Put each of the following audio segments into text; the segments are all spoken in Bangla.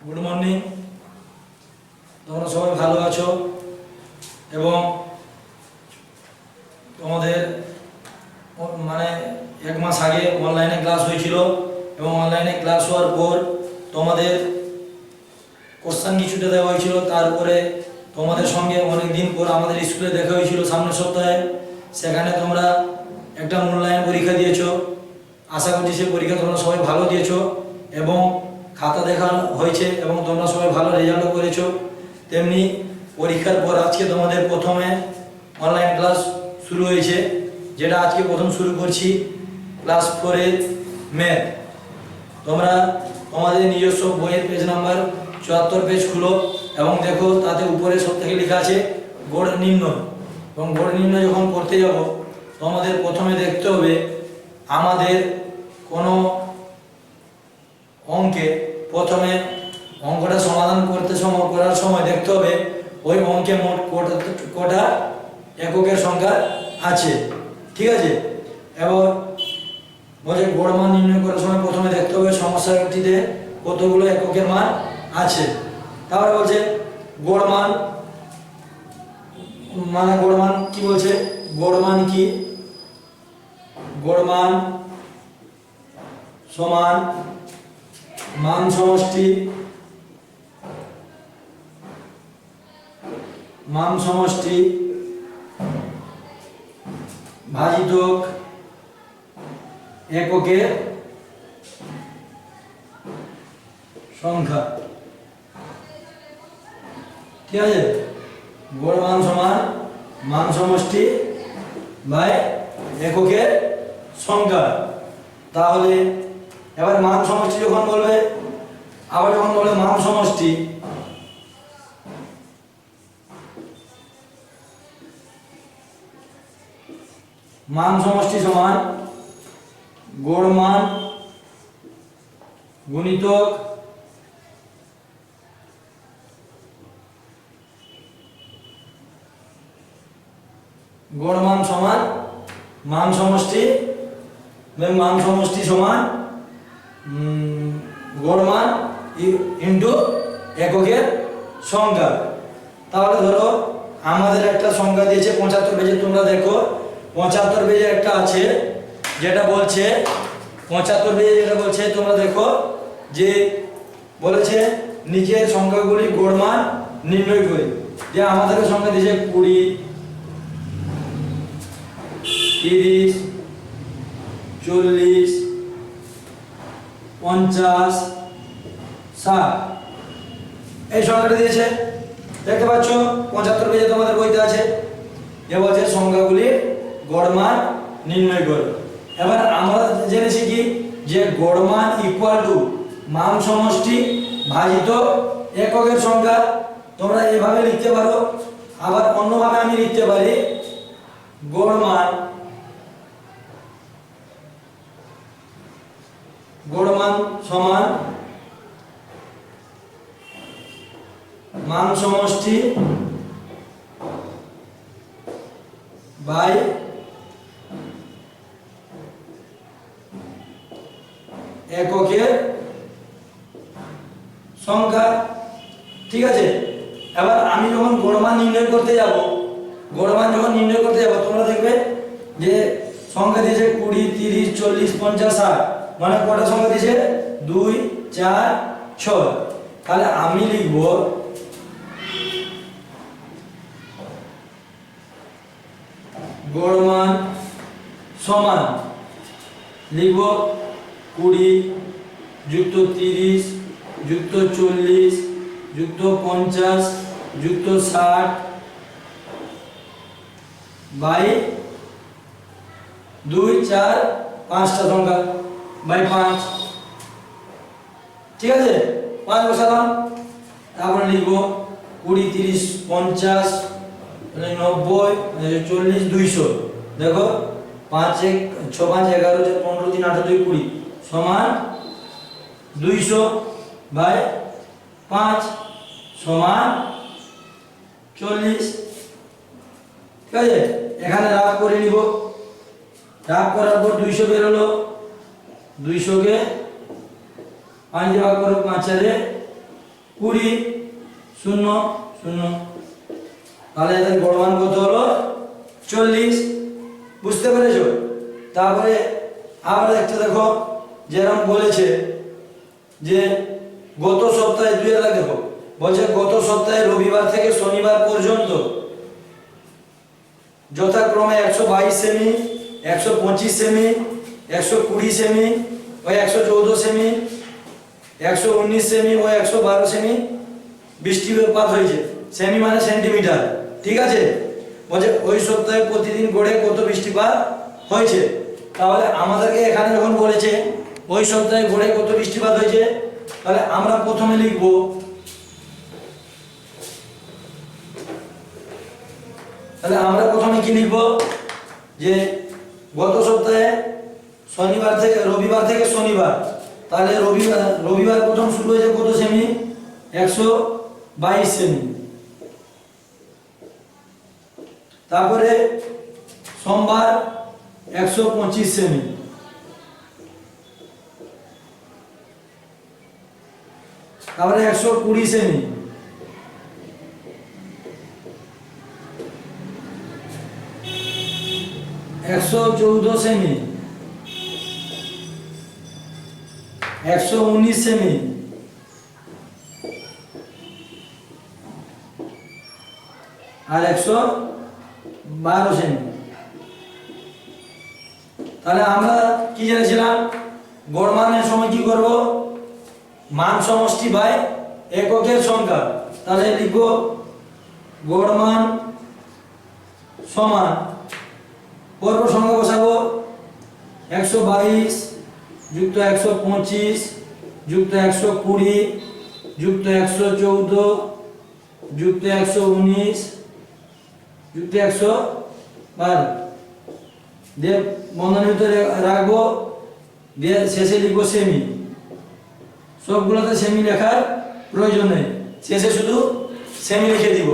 Good morning. তোমরা সবাই ভালো আছো এবং তোমাদের মানে এক মাস আগে অনলাইনে ক্লাস হয়েছিল এবং অনলাইনে ক্লাস হওয়ার পর তোমাদের কোশ্চেন কিছুটা দেওয়া হয়েছিল। তারপরে তোমাদের সঙ্গে অনেক দিন পর আমাদের স্কুলে দেখা হয়েছিল সামনের সপ্তাহে। সেখানে তোমরা একটা মূল্যায়ন পরীক্ষা দিয়েছো। আশা করছি সেই পরীক্ষা তোমরা সবাই ভালো দিয়েছো এবং খাতা দেখা হয়েছে এবং তোমরা সবাই ভালো রেজাল্টও করেছো। তেমনি পরীক্ষার পর আজকে তোমাদের প্রথমে অনলাইন ক্লাস শুরু হয়েছে, যেটা আজকে প্রথম শুরু করছি ক্লাস 4-এর ম্যাথ। তোমরা তোমাদের নিজস্ব বইয়ের পেজ নাম্বার 74 পেজ খুলো এবং দেখো তাতে উপরে সব থেকে লেখা আছে গড় নির্ণয়। এবং গড় নির্ণয় যখন করতে যাব তোমাদের প্রথমে দেখতে হবে আমাদের কোনো অঙ্কে প্রথমে অঙ্কটা সমাধান করার সময় দেখতে হবে ওই অঙ্কে মোট কটা এককের সংখ্যা আছে, ঠিক আছে। এবার বলছে গড় মান নির্ণয় করার সময় প্রথমে দেখতে হবে সমস্যাটিতে কতগুলো এককের মান আছে। তারপরে বলছে গড় মান গড় মান কি বলছে, গড় মান কি, গড় মান সমান মান সমষ্টি ভাজিত এককের সংখ্যা, ঠিক আছে। গড় মান সমান মান সমষ্টি বাই এককের সংখ্যা। তাহলে এবার মান সমষ্টি যখন বলবে, আবার যখন বলবে মান সমষ্টি, মান সমষ্টি সমান গড় মান গুণিতক গড় মান সমান মান সমষ্টি সমান গড় মান ইনটু এককের সংখ্যা। তাহলে ধরো আমাদের একটা সংখ্যা দিয়েছে 75 পেজে, তোমরা দেখো 75 পেজে একটা আছে যেটা বলছে 75 পেজে যেটা বলছে তোমরা দেখো যে বলেছে নিচের সংখ্যাগুলি গড় মান নির্ণয় করি। যে আমাদের সংখ্যা দিয়েছে 20, 30, 40, 50, 60 এই সংখ্যাটা দিয়েছে, দেখতে পাচ্ছ 75 পেজে তোমাদের বইতে আছে। এ বলছে সংখ্যাগুলি গড় মান নির্ণয় করো। এবার আমরা জেনেছি কি যে গড় মান ইকুয়াল টু মান সমষ্টি ভাজিত এককের সংখ্যা। তোমরা এভাবে লিখতে পারো, আবার অন্যভাবে আমি লিখতে পারি গড় মান সমান মান সমষ্টি বাই এককের সংখ্যা, ঠিক আছে। এবার আমি যখন গড় মান নির্ণয় করতে যাব তোমরা দেখবে যে সংখ্যা দিয়েছে 20, 30, 40, 50, 60, মানে কটা সংখ্যা দিয়েছে 2, 4, 6। তাহলে আমি লিখব গড় মান সমান লিখব 20 যুক্ত 30 যুক্ত 40 যুক্ত 50 যুক্ত 60 বাই 2, 4, 5টা সংখ্যা বাই 5, ঠিক আছে। 5 বসালাম, তারপরে লিখব 20, 30, 50, 90, 40, 200। দেখো 5, 1, 6, 5, 11, 15, 3, 8, 2, 20 সমান 200 বাই 5 সমান 40, ঠিক আছে। এখানে রাগ করে নিব, রাগ করার পর 200 বের হলো, 200 কে 5 দিয়ে ভাগ করো, 5 4 20 0 0, তাহলে এদের গড় মান কত হলো 40। বুঝতে পেরেছো? তারপরে আবার একটা দেখো, যেরকম বলেছে যে গত সপ্তাহে দেখো, বলছে গত সপ্তাহে রবিবার থেকে শনিবার পর্যন্ত যথাক্রমে 122 সেমি, 125 সেমি, 120 সেমি ও 114 সেমি, 119 সেমি ও 112 সেমি বৃষ্টিপাত হয়েছে। সেমি মানে সেন্টিমিটার, ঠিক আছে? বলছে ওই সপ্তাহে প্রতিদিন গড়ে কত বৃষ্টিপাত হয়েছে। তাহলে আমাদেরকে এখানে যখন বলেছে ওই সপ্তাহে গড়ে কত বৃষ্টিপাত হয়েছে, তাহলে আমরা প্রথমে লিখব কি লিখব, যে গত সপ্তাহে রবিবার থেকে শনিবার, তাহলে রবিবার প্রথম শুরু হয়েছে কত সেমি, 122 সেমি। তারপরে সোমবার 125 সেমি, তারপরে 120 সেমি, একশো 14 সেমি, 119 সেমি, আর 112 সেমি। তাহলে আমরা কি জেনেছিলাম, গড় মানের সময় কি করব, মান সমষ্টি বাই এককের সংখ্যা। তাহলে লিখব গড় মান সমান, পর্ব সংখ্যা বসাবো 122 যুক্ত 125 যুক্ত 120 যুক্ত 114 যুক্ত 119 যুক্ত 112 দিয়ে বন্ধনীর ভিতরে রাখবো, দিয়ে শেষে লিখবো সেমি। সবগুলোতে সেমি লেখার প্রয়োজন নেই, শেষে শুধু সেমি লিখে দিব।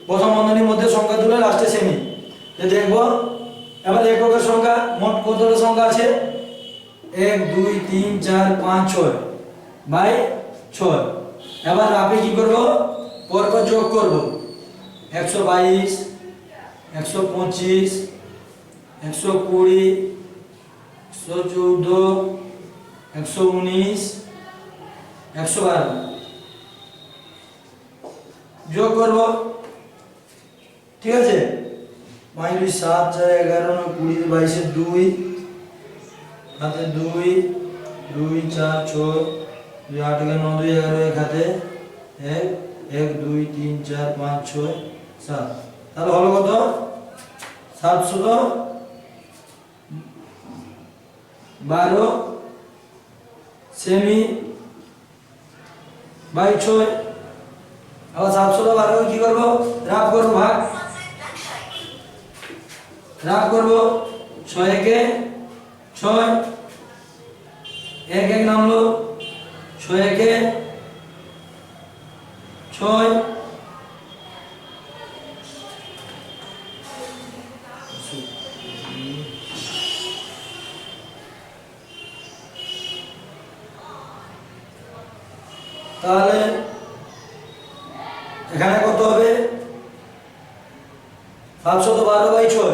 প্রথম বন্ধনীর মধ্যে সংখ্যা তুলে লাস্টে সেমি। দেখবো এবার এককের সংখ্যা মোট কতটা সংখ্যা আছে, 1 2 3 4 5 6 বাই 6। এবার আপনি কি করব, পরপর যোগ করব, 122 125 120 114 119 112 যোগ করব, ঠিক আছে? 5 2 7 4 11 9 20 22 2 হাতে 2 2 4 6 2 8 9 2 11 এক হাতে 1 1 2 3 4 5 6 7। তাহলে হলো কত, 712 সেমি বাই 6। আবার 712 কি করব, রাফ করব, রাফ করব, 6 একে 6, 1 1 নামলো, 6 একে 6, তাহলে এখানে কত হবে, 712 বাই 6,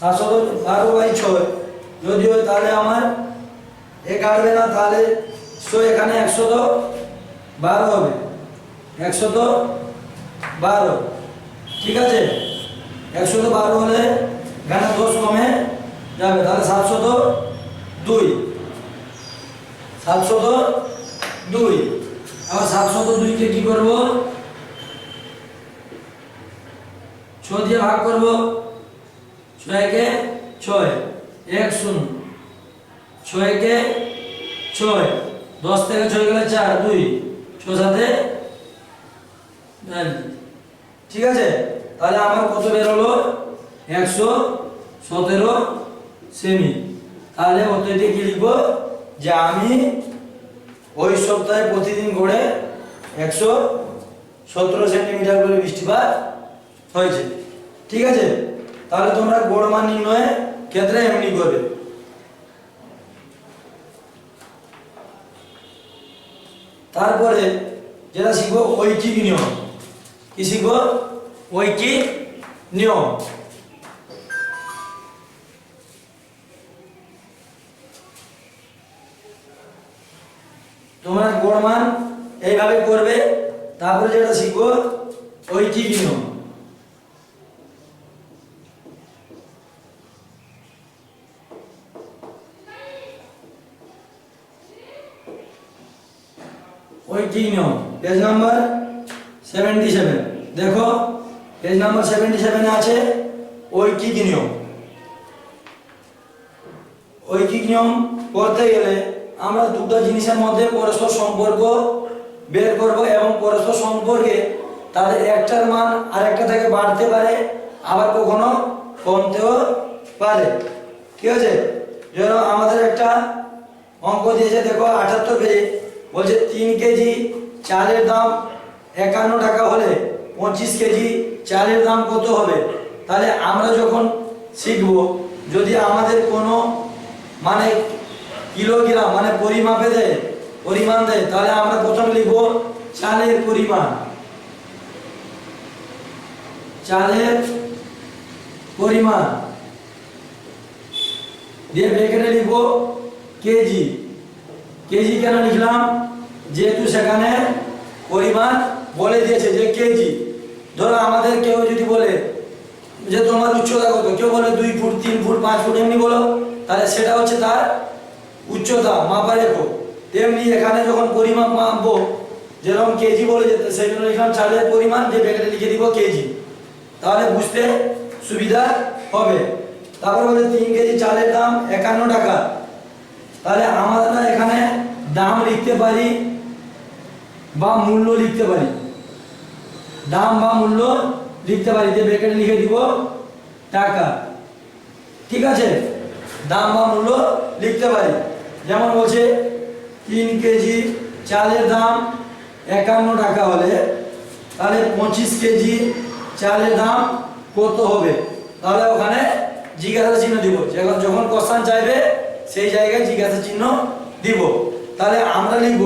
712 বাই 6 যদি হয় তাহলে আমার এ কাটবে না, তাহলে এখানে 112 হবে, 112, ঠিক আছে? 112 হলে এখানে 10 কমে যাবে, তাহলে 702, 702। আবার 702 কে কি করব, 6 দিয়ে ভাগ করব, 6 একে 6, 1 0, 6 একে 6, 10 থেকে 6 গেলে 4 2, 6 সাথে 9, ঠিক আছে? তাহলে আমার কত বের হলো, 117 সেমি। তাহলে অতএব কি লিখব, যে আমি ওই সপ্তাহে প্রতিদিন গড়ে 117 সেন্টিমিটার করে বৃষ্টিপাত হয়েছে, ঠিক আছে? তাহলে তোমরা গড় মান নির্ণয়ের ক্ষেত্রে এমনি করবে। তারপরে যেটা শিখবো ঐকিক নিয়ম। কি শিখবো? ঐকিক নিয়ম। তোমরা গড় মান এইভাবে করবে, তারপরে যেটা শিখবো ঐকিক নিয়ম। ঐকিক নিয়ম পেজ নাম্বার 77। দেখো পেজ নাম্বার 77 আছে ঐকিক নিয়ম। ঐকিক নিয়ম করতে গেলে আমরা দুটো জিনিসের মধ্যে পরস্পর সম্পর্ক বের করব এবং পরস্পর সম্পর্কে তাদের একটার মান আরেকটা থেকে বাড়তে পারে, আবার কখনো কমতেও পারে। ঠিক আছে? যেন আমাদের একটা অঙ্ক দিয়েছে, দেখো 78 পেজে বলছে 3 কেজি চালের দাম 51 টাকা হলে 25 কেজি চালের দাম কত হবে। তাহলে আমরা যখন শিখব, যদি আমাদের কোনো মানে কিলোগ্রাম মানে পরিমাপে দেয়, পরিমাণ দেয়, তাহলে আমরা প্রথমে লিখব চালের পরিমাণ, চালের পরিমাণ দিয়ে ব্র্যাকেটে লিখব কেজি। কেজি কেন লিখলাম? যেহেতু সেখানে পরিমাণ বলে দিয়েছে যে কেজি। ধরো আমাদের কেউ যদি বলে যে তোমার উচ্চতা কত, কেউ বলে 2 ফুট 3 ফুট 5 ফুট এমনি বলো, তাহলে সেটা হচ্ছে তার উচ্চতা মাপা রেখো। তেমনি এখানে যখন পরিমাপ মাপবো, যেরকম কেজি বলে যেতে, সেই জন্য লিখলাম চালের পরিমাণ, যে ব্র্যাকেটে লিখে দিব কেজি, তাহলে বুঝতে সুবিধা হবে। তারপর বলে 3 কেজি চালের দাম 51 টাকা। তাহলে আমরা এখানে দাম লিখতে পারি বা মূল্য লিখতে পারি, দাম বা মূল্য লিখতে পারি, যে ব্র্যাকেটে লিখে দিব টাকা। ঠিক আছে? দাম বা মূল্য লিখতে পারি। যেমন বলছে 3 কেজি চালের দাম 51 টাকা হলে তাহলে 25 কেজি চালের দাম কত হবে। তাহলে ওখানে জিজ্ঞাসা চিহ্ন দিব, যখন কোশ্চেন চাইবে সেই জায়গায় জিজ্ঞাসা চিহ্ন দিব। তাহলে আমরা লিখব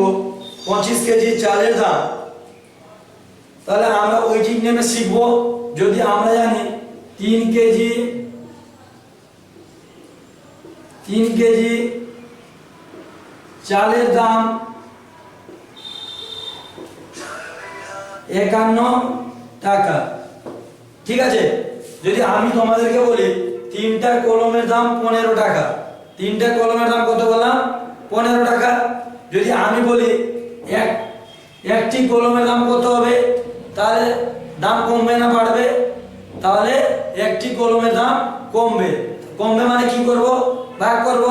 25 কেজি চালের দাম। তাহলে আমরা ঐকিক নিয়মে শিখব, যদি আমরা জানি 3 কেজি চালের দাম 51 টাকা। ঠিক আছে? যদি আমি তোমাদেরকে বলি 3টা কলমের দাম 15 টাকা, 3টা কলমের দাম কত বললাম? 15 টাকা। যদি আমি বলি একটি কলমের দাম কত হবে, তাহলে দাম কমবে না বাড়বে? তাহলে একটি কলমের দাম কমবে। কমবে মানে কি করব? ভাগ করব।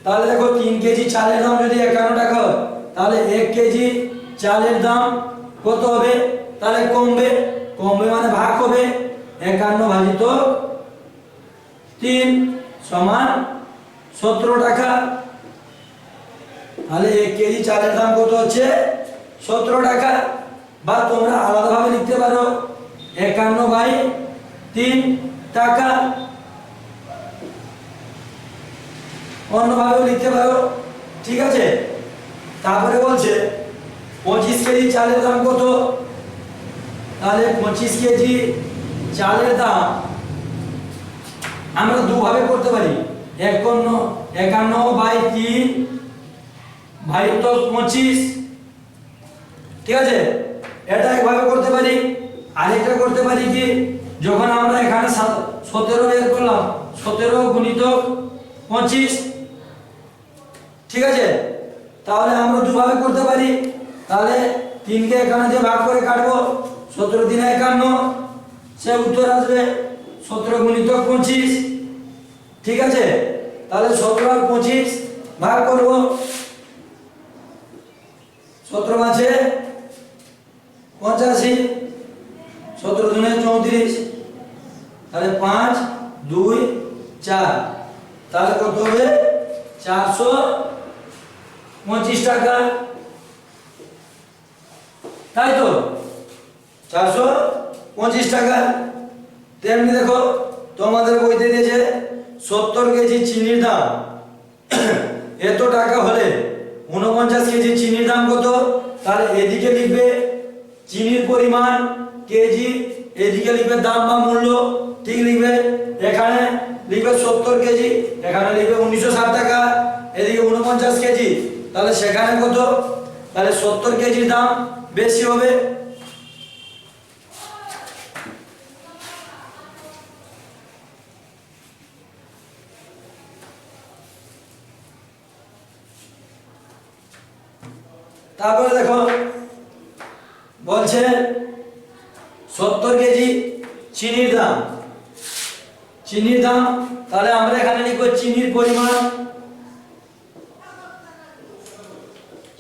তাহলে দেখো 3 কেজি চালের দাম যদি 51 টাকা হয়, তাহলে 1 কেজি চালের দাম কত হবে? তাহলে কমবে। কমবে মানে ভাগ হবে। 51 ভাজিত 3 সমান 17 টাকা। তাহলে 1 কেজি চালের দাম কত হচ্ছে? 17 টাকা। বা তোমরা আলাদাভাবে লিখতে পারো 51/3 টাকা, অন্যভাবেও লিখতে পারো। ঠিক আছে? তারপরে বলছে 25 কেজি চালের দাম কত। তাহলে 25 কেজি চালের দাম আমরা দুভাবে করতে পারি, 51/3 ভাজিত 25। ঠিক আছে? এটা একভাবে করতে পারি। আরেকটা করতে পারি কি, যখন আমরা এখানে 17 বের করলাম, 17 গুণিত 25। ঠিক আছে? তাহলে আমরা দুভাবে করতে পারি। তাহলে 3 কে এখানে দিয়ে ভাগ করে কাটবো, 17 3 51, সে উত্তর আসবে 17 গুণিত 25। ঠিক আছে? তাহলে 17 আর 25 ভাগ করব, 17 আছে 85, 17 দুনে 34, তাহলে 5 2 4, তাহলে কত হবে? 425 টাকা। তাই তো? 425 টাকা। তেমনি দেখো তোমাদের বইতে দিয়েছে 70 কেজি চিনির দাম এত টাকা হলে 49 কেজি চিনির দাম কত? তাহলে এদিকে লিখবে চিনির পরিমাণ কেজি, এদিকে লিখবে দাম বা মূল্য, ঠিক লিখবে। এখানে লিখবে 70 কেজি, এখানে লিখবে 1960 টাকা, এদিকে 49 কেজি, তাহলে সেখানে কত? তাহলে 70 কেজির দাম বেশি হবে। তারপরে দেখো বলছে 70 কেজি চিনির দাম, চিনির দাম, তাহলে আমরা এখানে লিখব চিনির পরিমাণ,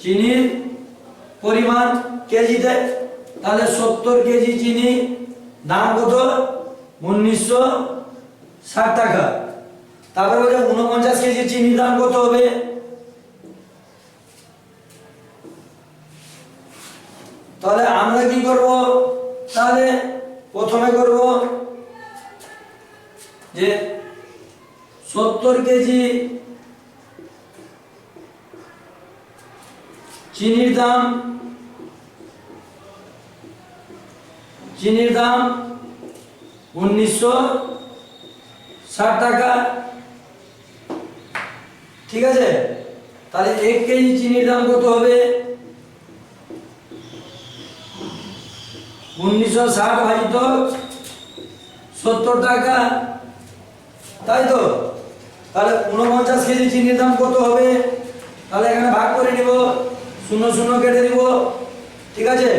চিনির পরিমাণ কেজিতে, তাহলে 70 কেজি চিনি দাম কত? 1960 টাকা। তারপরে বলছে 49 কেজি চিনির দাম কত হবে? তাহলে আমরা কি করব? তাহলে প্রথমে করব যে 70 কেজি চিনির দাম, চিনির দাম 1960 টাকা, ঠিক আছে। তাহলে 1 কেজি চিনির দাম কত হবে? 1960 ভাজিত 70 টাকা, তাই তো। তাহলে 49 কেজি চিনির দাম কত হবে? তাহলে এখানে ভাগ করে নিব, 0 0 কেটে দিব, ঠিক আছে।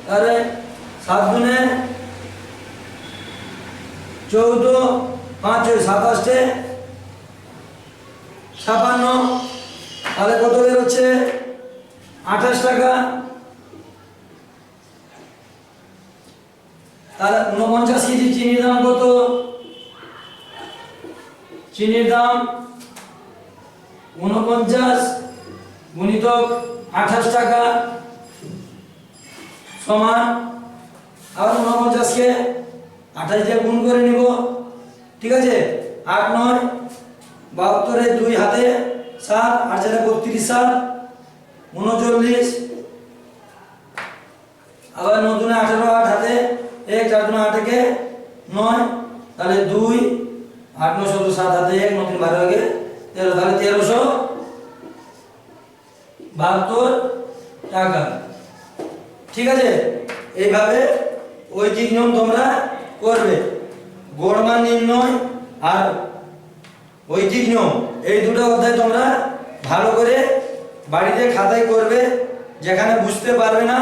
তাহলে 7 গুণে 14, 5 27 56, তাহলে কত বের হচ্ছে? 28 টাকা। তাহলে 49 কেজি চিনির দাম কত? চিনির দাম 49 গুণিতক 28 টাকা সমান, আবার 49 কে 28 দিয়ে গুণ করে নিব, ঠিক আছে। 8 9 72 2 হাতে 7, 8 4 32 7 39, আবার 9 2 18 8 হাতে 1 4 2 8 কে 9, তাহলে 2 8 9 16 7 হাতে 1 9 3 12 কে 13, তাহলে 1372 টাকা, ঠিক আছে। এইভাবে ঐকিক নিয়ম তোমরা করবে। গড়মান নির্ণয় আর ঐকিক নিয়ম এই দুটো অধ্যায় তোমরা ভালো করে বাড়িতে খাতায় করবে। যেখানে বুঝতে পারবে না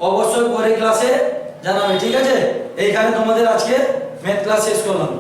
অবশ্যই পরে ক্লাসে জানাবে, ঠিক আছে। এইখানে তোমাদের আজকে ম্যাথ ক্লাস শেষ করলাম।